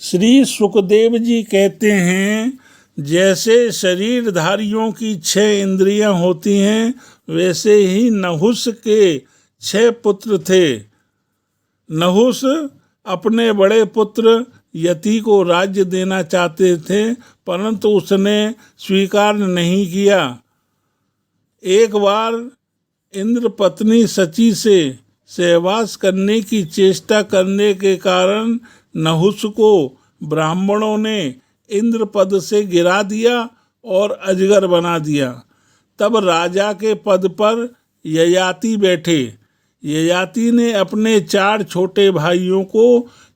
श्री सुखदेव जी कहते हैं, जैसे शरीरधारियों की 6 इंद्रियां होती हैं, वैसे ही नहुस के 6 पुत्र थे। नहुस अपने बड़े पुत्र यति को राज्य देना चाहते थे, परंतु उसने स्वीकार नहीं किया। एक बार इंद्र पत्नी सची से सहवास करने की चेष्टा करने के कारण नहुस को ब्राह्मणों ने इंद्र पद से गिरा दिया और अजगर बना दिया। तब राजा के पद पर ययाति बैठे। ययाति ने अपने 4 छोटे भाइयों को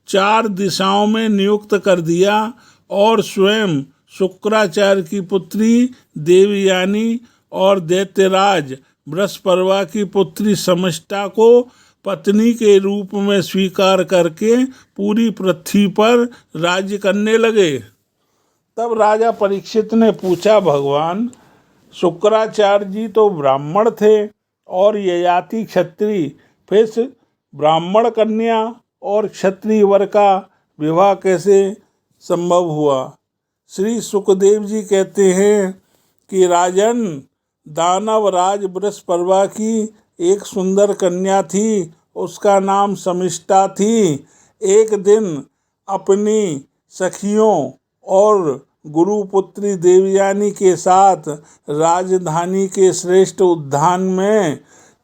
4 दिशाओं में नियुक्त कर दिया और स्वयं शुक्राचार्य की पुत्री देवयानी और दैत्यराज बृहस्पति की पुत्री समिष्टा को पत्नी के रूप में स्वीकार करके पूरी पृथ्वी पर राज्य करने लगे। तब राजा परीक्षित ने पूछा, भगवान, शुक्राचार्य जी तो ब्राह्मण थे और ययाति क्षत्रिय, फिर ब्राह्मण कन्या और क्षत्रिय वर का विवाह कैसे संभव हुआ? श्री सुखदेव जी कहते हैं कि राजन, दानव राज बृहस्पति की एक सुंदर कन्या थी, उसका नाम समिष्टा थी। एक दिन अपनी सखियों और गुरुपुत्री देवयानी के साथ राजधानी के श्रेष्ठ उद्यान में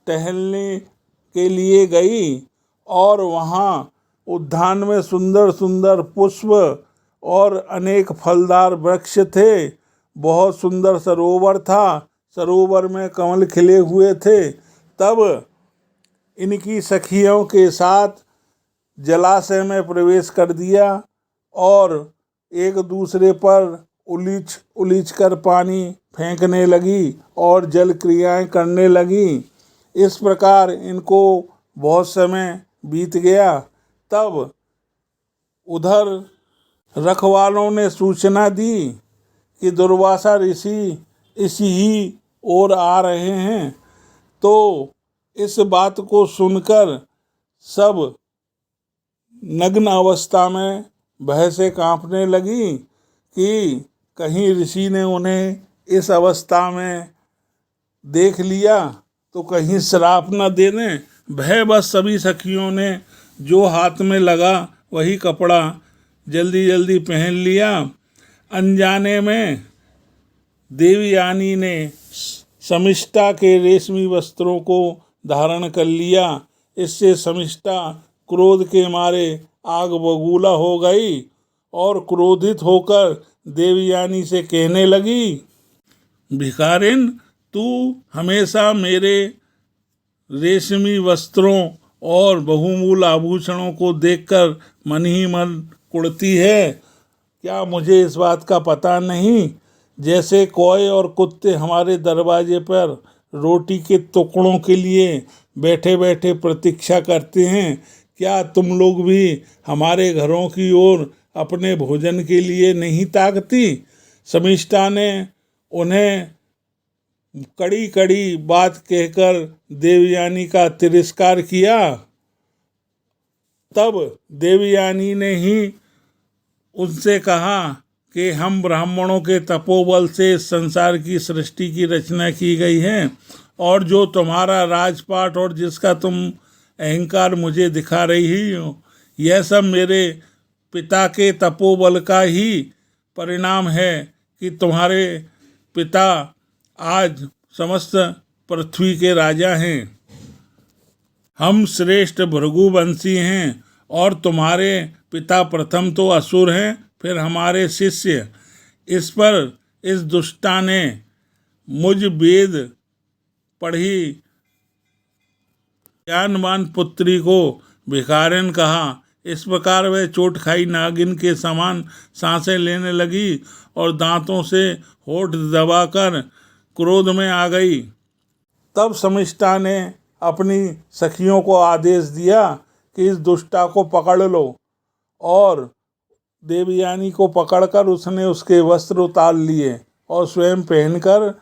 टहलने के लिए गई और वहाँ उद्यान में सुंदर सुंदर पुष्प और अनेक फलदार वृक्ष थे। बहुत सुंदर सरोवर था, सरोवर में कमल खिले हुए थे। तब इनकी सखियों के साथ जलाशय में प्रवेश कर दिया और एक दूसरे पर उलीच कर पानी फेंकने लगी और जल क्रियाएं करने लगी। इस प्रकार इनको बहुत समय बीत गया। तब उधर रखवालों ने सूचना दी कि दुर्वासा ऋषि इसी ही ओर आ रहे हैं। तो इस बात को सुनकर सब नग्न अवस्था में भय से कांपने लगी कि कहीं ऋषि ने उन्हें इस अवस्था में देख लिया तो कहीं श्राप न दे दें। भय बस सभी सखियों ने जो हाथ में लगा वही कपड़ा जल्दी जल्दी पहन लिया। अनजाने में देवयानी ने समिष्टा के रेशमी वस्त्रों को धारण कर लिया। इससे समिष्टा क्रोध के मारे आग बबूला हो गई और क्रोधित होकर देवयानी से कहने लगी, भिखारिन, तू हमेशा मेरे रेशमी वस्त्रों और बहुमूल आभूषणों को देखकर मन ही मन कुढ़ती है। क्या मुझे इस बात का पता नहीं? जैसे कौए और कुत्ते हमारे दरवाजे पर रोटी के टुकड़ों के लिए बैठे बैठे प्रतीक्षा करते हैं, क्या तुम लोग भी हमारे घरों की ओर अपने भोजन के लिए नहीं ताकती? समिष्टा ने उन्हें कड़ी कड़ी बात कहकर देवयानी का तिरस्कार किया। तब देवयानी ने ही उनसे कहा कि हम ब्राह्मणों के तपोबल से इस संसार की सृष्टि की रचना की गई है और जो तुम्हारा राजपाट और जिसका तुम अहंकार मुझे दिखा रही हो, यह सब मेरे पिता के तपोबल का ही परिणाम है कि तुम्हारे पिता आज समस्त पृथ्वी के राजा हैं। हम श्रेष्ठ भृगुवंशी हैं और तुम्हारे पिता प्रथम तो असुर हैं, फिर हमारे शिष्य। इस पर इस दुष्टा ने मुझ वेद पढ़ी ज्ञानवान पुत्री को भिखारिन कहा। इस प्रकार वह चोट खाई नागिन के समान सांसें लेने लगी और दांतों से होठ दबाकर क्रोध में आ गई। तब समिष्टा ने अपनी सखियों को आदेश दिया कि इस दुष्टा को पकड़ लो, और देवयानी को पकड़कर उसने उसके वस्त्र उतार लिए और स्वयं पहनकर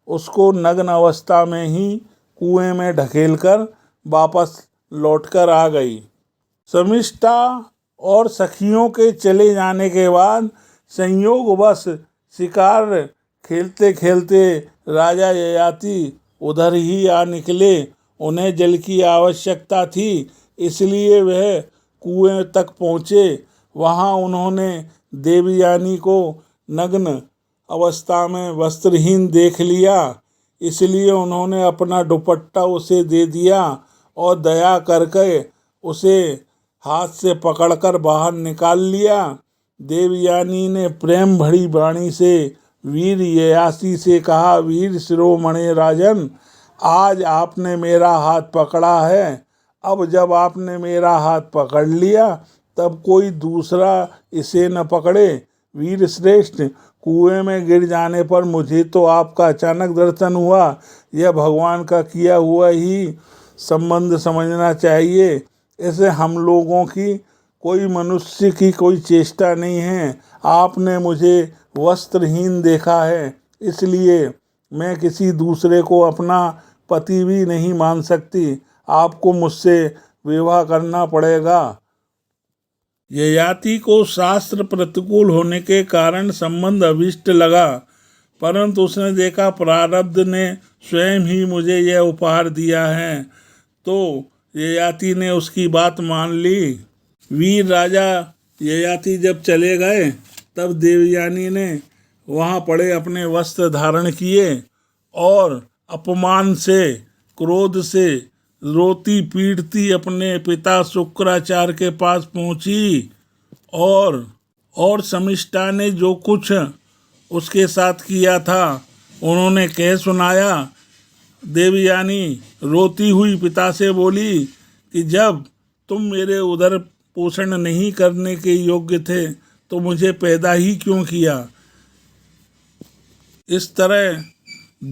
उसको नग्न अवस्था में ही कुएं में ढकेलकर वापस लौटकर आ गई। शमिष्ठा और सखियों के चले जाने के बाद संयोगवश शिकार खेलते खेलते राजा ययाति उधर ही आ निकले। उन्हें जल की आवश्यकता थी, इसलिए वह कुएं तक पहुँचे। वहाँ उन्होंने देवयानी को नग्न अवस्था में वस्त्रहीन देख लिया, इसलिए उन्होंने अपना दुपट्टा उसे दे दिया और दया करके उसे हाथ से पकड़कर बाहर निकाल लिया। देवयानी ने प्रेम भरी वाणी से वीर ययाति से कहा, वीर शिरोमणि राजन, आज आपने मेरा हाथ पकड़ा है। अब जब आपने मेरा हाथ पकड़ लिया तब कोई दूसरा इसे न पकड़े। वीर श्रेष्ठ, कुएं में गिर जाने पर मुझे तो आपका अचानक दर्शन हुआ। यह भगवान का किया हुआ ही संबंध समझना चाहिए। ऐसे हम लोगों की कोई मनुष्य की कोई चेष्टा नहीं है। आपने मुझे वस्त्रहीन देखा है, इसलिए मैं किसी दूसरे को अपना पति भी नहीं मान सकती। आपको मुझसे विवाह करना पड़ेगा। ययाति को शास्त्र प्रतिकूल होने के कारण संबंध अभिष्ट लगा, परंतु उसने देखा प्रारब्ध ने स्वयं ही मुझे यह उपहार दिया है, तो ययाति ने उसकी बात मान ली। वीर राजा ययाति जब चले गए तब देवयानी ने वहाँ पड़े अपने वस्त्र धारण किए और अपमान से, क्रोध से रोती पीटती अपने पिता शुक्राचार्य के पास पहुंची और शमिष्ठा ने जो कुछ उसके साथ किया था उन्होंने कह सुनाया। देवयानी रोती हुई पिता से बोली कि जब तुम मेरे उदर पोषण नहीं करने के योग्य थे तो मुझे पैदा ही क्यों किया। इस तरह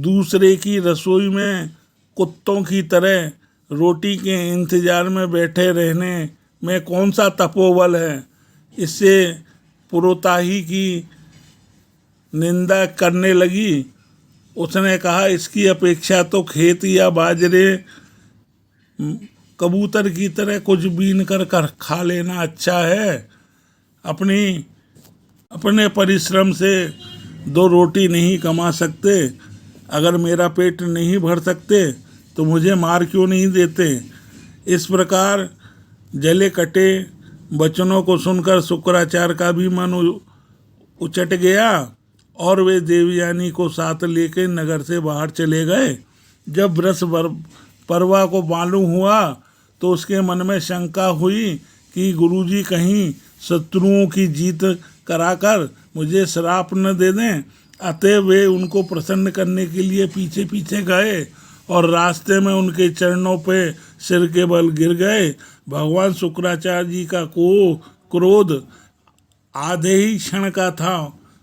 दूसरे की रसोई में कुत्तों की तरह रोटी के इंतजार में बैठे रहने में कौन सा तपोबल है। इससे पुरोताही की निंदा करने लगी। उसने कहा, इसकी अपेक्षा तो खेत या बाजरे कबूतर की तरह कुछ बीन कर खा लेना अच्छा है। अपने परिश्रम से 2 रोटी नहीं कमा सकते। अगर मेरा पेट नहीं भर सकते तो मुझे मार क्यों नहीं देते। इस प्रकार जले कटे वचनों को सुनकर शुक्राचार्य का भी मन उचट गया और वे देवयानी को साथ लेकर नगर से बाहर चले गए। जब बृहस्पति को मालूम हुआ तो उसके मन में शंका हुई कि गुरुजी कहीं शत्रुओं की जीत कराकर मुझे श्राप न दे दें। अतः वे उनको प्रसन्न करने के लिए पीछे पीछे गए और रास्ते में उनके चरणों पे सिर के बल गिर गए। भगवान शुक्राचार्य जी का क्रोध आधे ही क्षण का था।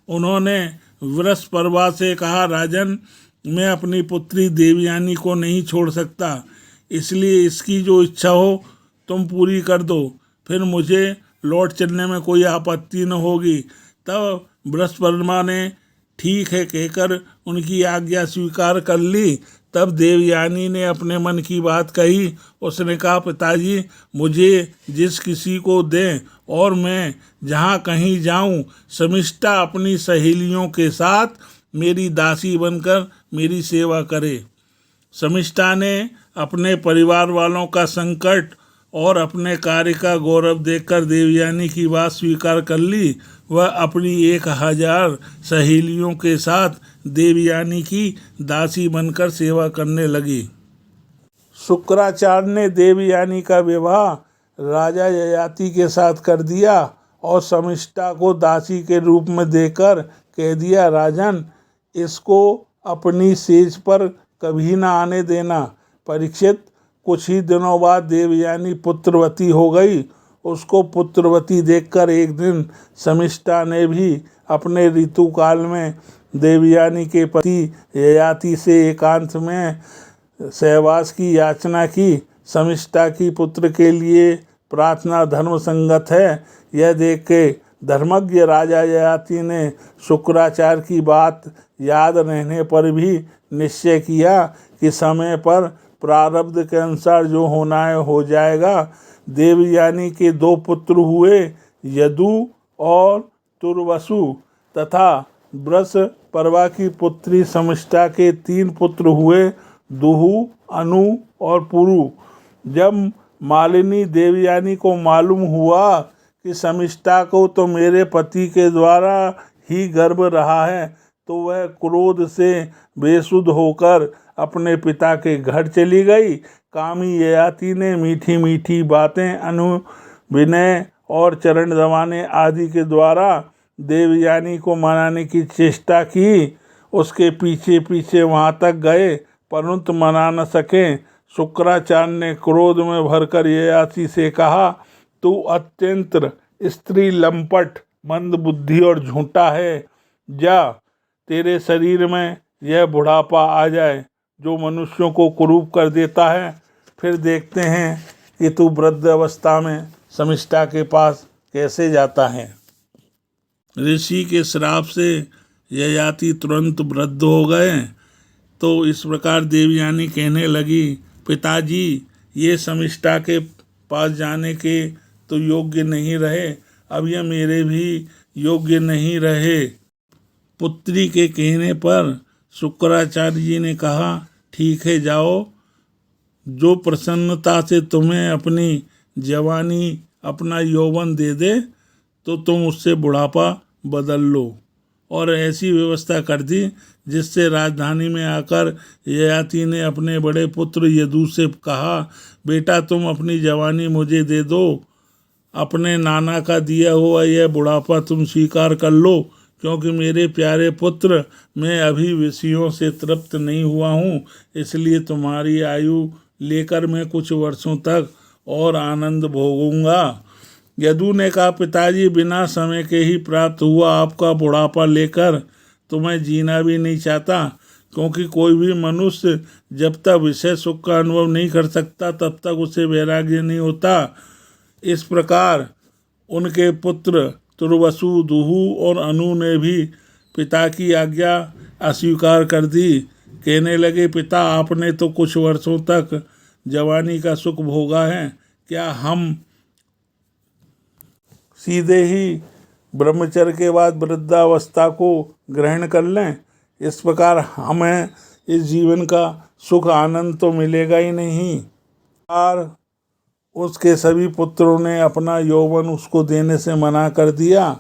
उन्होंने बृहस्पति से कहा, राजन, मैं अपनी पुत्री देवयानी को नहीं छोड़ सकता, इसलिए इसकी जो इच्छा हो तुम पूरी कर दो, फिर मुझे लौट चलने में कोई आपत्ति न होगी। तब बृहस्पति ने ठीक है कहकर उनकी आज्ञा स्वीकार कर ली। तब देवयानी ने अपने मन की बात कही। उसने कहा, पिताजी, मुझे जिस किसी को दें और मैं जहाँ कहीं जाऊँ, शमिष्ठा अपनी सहेलियों के साथ मेरी दासी बनकर मेरी सेवा करे। शमिष्ठा ने अपने परिवार वालों का संकट और अपने कार्य का गौरव देखकर देवयानी की बात स्वीकार कर ली। वह अपनी 1000 सहेलियों के साथ देवयानी की दासी बनकर सेवा करने लगी। शुक्राचार्य ने देवयानी का विवाह राजा ययाति के साथ कर दिया और शमिष्ठा को दासी के रूप में देकर कह दिया, राजन, इसको अपनी सेज पर कभी न आने देना। परीक्षित, कुछ ही दिनों बाद देवयानी पुत्रवती हो गई। उसको पुत्रवती देखकर एक दिन शमिष्ठा ने भी अपने ऋतुकाल में देवयानी के पति ययाति से एकांत में सहवास की याचना की। शमिष्ठा की पुत्र के लिए प्रार्थना धर्म संगत है। यह देख के धर्मज्ञ राजा ययाति ने शुक्राचार्य की बात याद रहने पर भी निश्चय किया कि समय पर प्रारब्ध के अनुसार जो होना है हो जाएगा। देवयानी के 2 पुत्र हुए, यदु और तुर्वसु तथा वृष पर्वा की पुत्री समिष्टा के 3 पुत्र हुए, दुहु, अनु और पुरु। जब मालिनी देवयानी को मालूम हुआ कि समिष्टा को तो मेरे पति के द्वारा ही गर्भ रहा है, तो वह क्रोध से बेसुध होकर अपने पिता के घर चली गई। कामी ययाति ने मीठी मीठी बातें, अनुविनय और चरण दबाने आदि के द्वारा देवयानी को मनाने की चेष्टा की। उसके पीछे पीछे वहां तक गए, परंतु मना न सके। शुक्राचार्य ने क्रोध में भरकर ययाति से कहा, तू अत्यंत स्त्री लंपट, मंद बुद्धि और झूठा है। जा, तेरे शरीर में यह बुढ़ापा आ जाए जो मनुष्यों को कुरूप कर देता है, फिर देखते हैं कि तू वृद्ध अवस्था में समिष्टा के पास कैसे जाता है। ऋषि के श्राप से ययाति तुरंत वृद्ध हो गए। तो इस प्रकार देवयानी कहने लगी, पिताजी, ये समिष्टा के पास जाने के तो योग्य नहीं रहे, अब यह मेरे भी योग्य नहीं रहे। पुत्री के कहने पर शुक्राचार्य जी ने कहा, ठीक है, जाओ। जो प्रसन्नता से तुम्हें अपनी जवानी, अपना यौवन दे दे, तो तुम उससे बुढ़ापा बदल लो। और ऐसी व्यवस्था कर दी जिससे राजधानी में आकर ययाति ने अपने बड़े पुत्र यदु से कहा, बेटा, तुम अपनी जवानी मुझे दे दो। अपने नाना का दिया हुआ यह बुढ़ापा तुम स्वीकार कर लो, क्योंकि मेरे प्यारे पुत्र, मैं अभी विषयों से तृप्त नहीं हुआ हूँ, इसलिए तुम्हारी आयु लेकर मैं कुछ वर्षों तक और आनंद भोगूंगा। यदु ने कहा, पिताजी, बिना समय के ही प्राप्त हुआ आपका बुढ़ापा लेकर तो मैं जीना भी नहीं चाहता, क्योंकि कोई भी मनुष्य जब तक विषय सुख का अनुभव नहीं कर सकता तब तक उसे वैराग्य नहीं होता। इस प्रकार उनके पुत्र तुर्वसु, दुहु और अनु ने भी पिता की आज्ञा अस्वीकार कर दी। कहने लगे, पिता, आपने तो कुछ वर्षों तक जवानी का सुख भोगा है, क्या हम सीधे ही ब्रह्मचर्य के बाद वृद्धावस्था को ग्रहण कर लें? इस प्रकार हमें इस जीवन का सुख आनंद तो मिलेगा ही नहीं। और उसके सभी पुत्रों ने अपना यौवन उसको देने से मना कर दिया।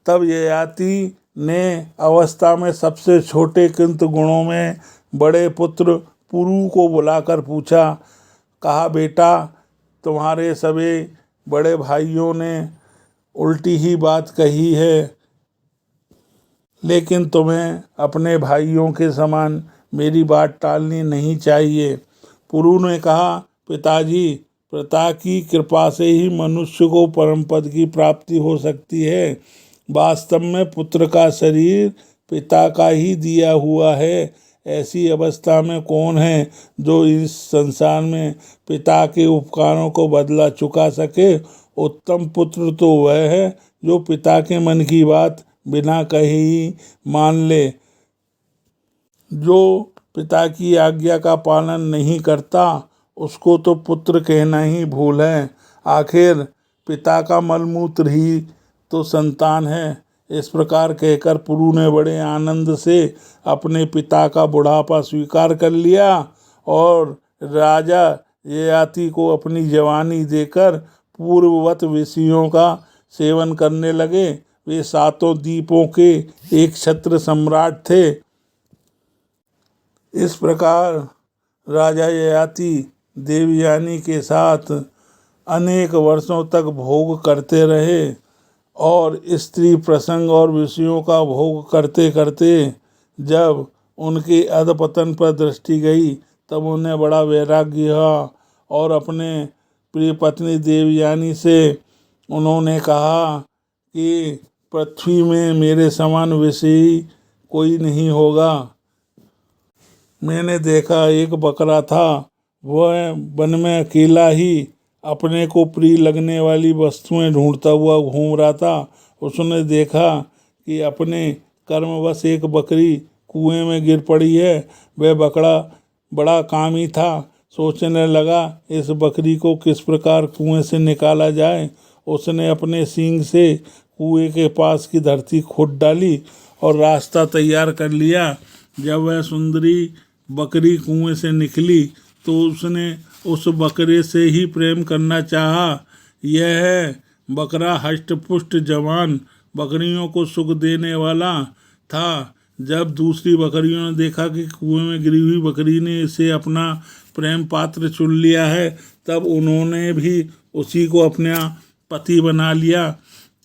तब ययाति ने अवस्था में सबसे छोटे किंतु गुणों में बड़े पुत्र पुरु को बुलाकर पूछा, कहा, बेटा, तुम्हारे सभी बड़े भाइयों ने उल्टी ही बात कही है, लेकिन तुम्हें अपने भाइयों के समान मेरी बात टालनी नहीं चाहिए। पुरु ने कहा, पिताजी, पिता की कृपा से ही मनुष्य को परम पद की प्राप्ति हो सकती है। वास्तव में पुत्र का शरीर पिता का ही दिया हुआ है। ऐसी अवस्था में कौन है जो इस संसार में पिता के उपकारों को बदला चुका सके। उत्तम पुत्र तो वह है जो पिता के मन की बात बिना कहे ही मान ले। जो पिता की आज्ञा का पालन नहीं करता उसको तो पुत्र कहना ही भूल है। आखिर पिता का मलमूत्र ही तो संतान है। इस प्रकार कहकर पुरु ने बड़े आनंद से अपने पिता का बुढ़ापा स्वीकार कर लिया और राजा ययाति को अपनी जवानी देकर पूर्ववत विषयों का सेवन करने लगे। वे 7 द्वीपों के एक छत्र सम्राट थे। इस प्रकार राजा ययाति देवयानी के साथ अनेक वर्षों तक भोग करते रहे और स्त्री प्रसंग और विषयों का भोग करते करते जब उनके अधपतन पर दृष्टि गई तब उन्हें बड़ा वैराग्य हुआ और अपने प्रिय पत्नी देवयानी से उन्होंने कहा कि पृथ्वी में मेरे समान विषयी कोई नहीं होगा। मैंने देखा एक बकरा था, वह वन में अकेला ही अपने को प्रिय लगने वाली वस्तुएं ढूंढता हुआ घूम रहा था। उसने देखा कि अपने कर्मवश एक बकरी कुएं में गिर पड़ी है। वह बकरा बड़ा कामी था। सोचने लगा, इस बकरी को किस प्रकार कुएं से निकाला जाए उसने अपने सींग से कुएं के पास की धरती खोद डाली और रास्ता तैयार कर लिया। जब वह सुंदरी बकरी कुएं से निकली तो उसने उस बकरे से ही प्रेम करना चाहा। यह बकरा हष्ट-पुष्ट जवान बकरियों को सुख देने वाला था। जब दूसरी बकरियों ने देखा कि कुएं में गिरी हुई बकरी ने इसे अपना प्रेम पात्र चुन लिया है, तब उन्होंने भी उसी को अपना पति बना लिया।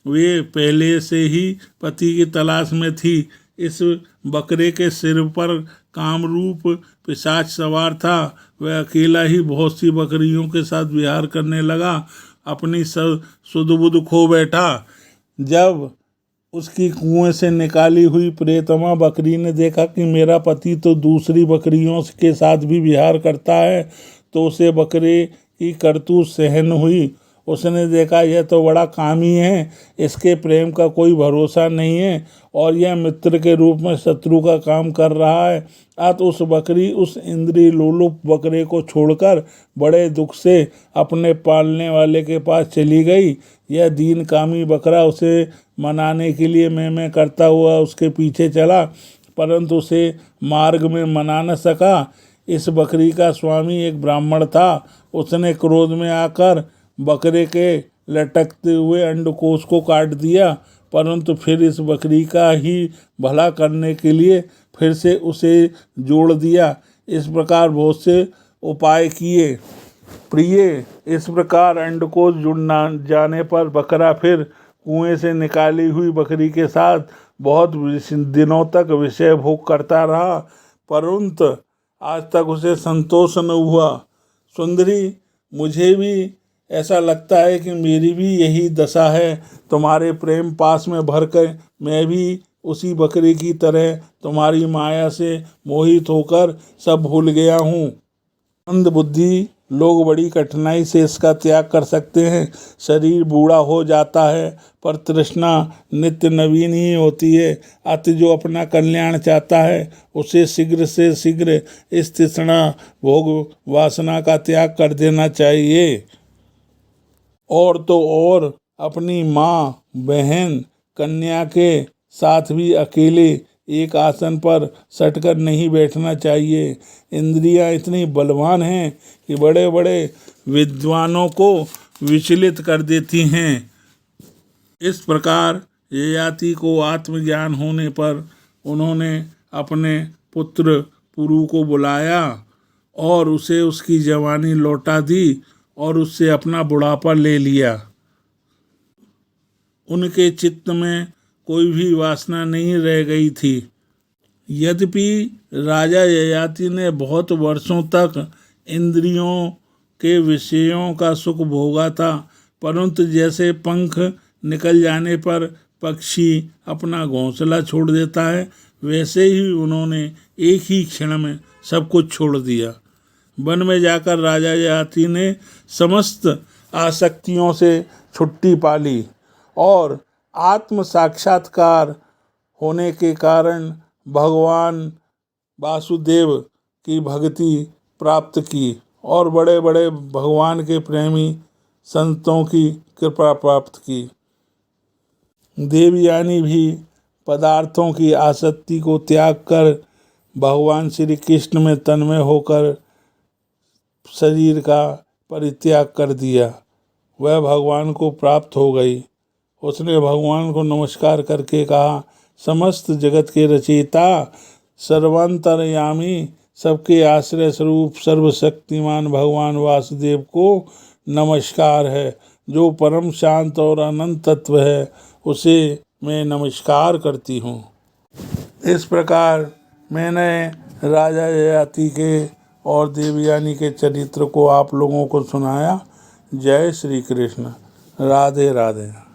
वे पहले से ही पति की तलाश में थी। इस बकरे के सिर पर कामरूप पिशाच सवार था। वह अकेला ही बहुत सी बकरियों के साथ विहार करने लगा, अपनी सुध बुध खो बैठा। जब उसकी कुएं से निकाली हुई प्रेतमा बकरी ने देखा कि मेरा पति तो दूसरी बकरियों के साथ भी विहार करता है, तो उसे बकरे की करतूत सहन हुई। उसने देखा यह तो बड़ा कामी है, इसके प्रेम का कोई भरोसा नहीं है और यह मित्र के रूप में शत्रु का काम कर रहा है। अत उस बकरी उस इंद्रिय लोलुप बकरे को छोड़कर बड़े दुख से अपने पालने वाले के पास चली गई। यह दीन कामी बकरा उसे मनाने के लिए मैं करता हुआ उसके पीछे चला, परंतु उसे मार्ग में मना न सका। इस बकरी का स्वामी एक ब्राह्मण था। उसने क्रोध में आकर बकरे के लटकते हुए अंडकोश को काट दिया, परंतु फिर इस बकरी का ही भला करने के लिए फिर से उसे जोड़ दिया। इस प्रकार बहुत से उपाय किए। प्रिय, इस प्रकार अंडकोश जुड़ जाने पर बकरा फिर कुएं से निकाली हुई बकरी के साथ बहुत दिनों तक विषय भोग करता रहा, परंतु आज तक उसे संतोष न हुआ। सुंदरी, मुझे भी ऐसा लगता है कि मेरी भी यही दशा है। तुम्हारे प्रेम पास में भरकर मैं भी उसी बकरी की तरह तुम्हारी माया से मोहित होकर सब भूल गया हूँ। मंद बुद्धि लोग बड़ी कठिनाई से इसका त्याग कर सकते हैं। शरीर बूढ़ा हो जाता है, पर तृष्णा नित्य नवीन ही होती है। अतः जो अपना कल्याण चाहता है उसे शीघ्र से शीघ्र इस तृष्णा भोग वासना का त्याग कर देना चाहिए। और तो और अपनी माँ, बहन, कन्या के साथ भी अकेले एक आसन पर सटकर नहीं बैठना चाहिए। इंद्रियां इतनी बलवान हैं कि बड़े बड़े विद्वानों को विचलित कर देती हैं। इस प्रकार ययाति को आत्मज्ञान होने पर उन्होंने अपने पुत्र पुरु को बुलाया और उसे उसकी जवानी लौटा दी और उससे अपना बुढ़ापा ले लिया। उनके चित्त में कोई भी वासना नहीं रह गई थी। यद्यपि राजा ययाति ने बहुत वर्षों तक इंद्रियों के विषयों का सुख भोगा था, परंतु जैसे पंख निकल जाने पर पक्षी अपना घोंसला छोड़ देता है, वैसे ही उन्होंने एक ही क्षण में सब कुछ छोड़ दिया। वन में जाकर राजा ययाति ने समस्त आसक्तियों से छुट्टी पा ली और आत्म साक्षात्कार होने के कारण भगवान वासुदेव की भक्ति प्राप्त की और बड़े बड़े भगवान के प्रेमी संतों की कृपा प्राप्त की। देवयानी भी पदार्थों की आसक्ति को त्याग कर भगवान श्री कृष्ण में तन्मय होकर शरीर का परित्याग कर दिया। वह भगवान को प्राप्त हो गई। उसने भगवान को नमस्कार करके कहा, समस्त जगत के रचयिता, सर्वांतरयामी, सबके आश्रय स्वरूप सर्वशक्तिमान भगवान वासुदेव को नमस्कार है। जो परम शांत और अनंत तत्व है उसे मैं नमस्कार करती हूँ। इस प्रकार मैंने राजा ययाति के और देवयानी के चरित्र को आप लोगों को सुनाया। जय श्री कृष्ण। राधे राधे।